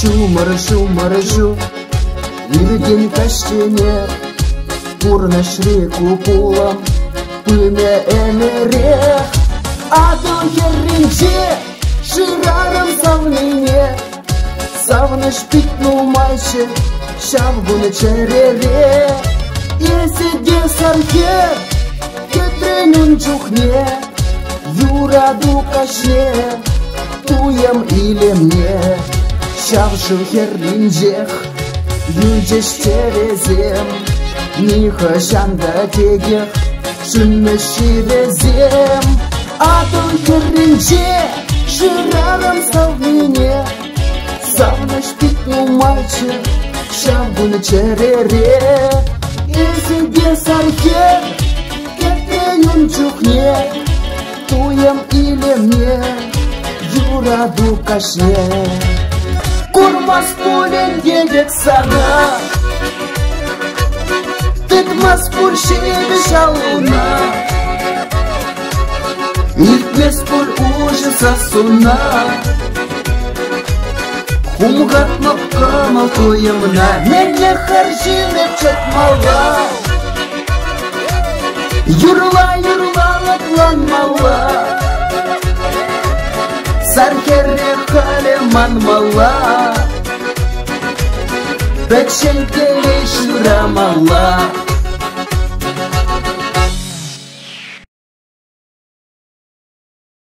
Чумыр-чумыр-жу, ирген кәштене, Курныш реку пулам, пыме эмерех. Атыл херринче, шырарым савныне, Савныш питнумайчы, шавгуны черере. Есеге сархер, кетренун чухне, Юраду кашне, туем илемне. Шавшыл херринчех, юджеш терезем, Ниха шанда тегех, шынны ширезем. Атыл херринче, шырарым савныне, Савныш питнумайчы, шавгуны черере. Есеге сархер, кетренун чухне, Туем илемне, юраду кашне. Курмас пулен едет сага, Тытмас пуль шеве жалуна, Итмес пуль ужаса суна. Хумгатмап камал туемна, Менне харжине чатмала. Юрла лакланмала, Сархерре халеманмала, Печенкеле шурамала.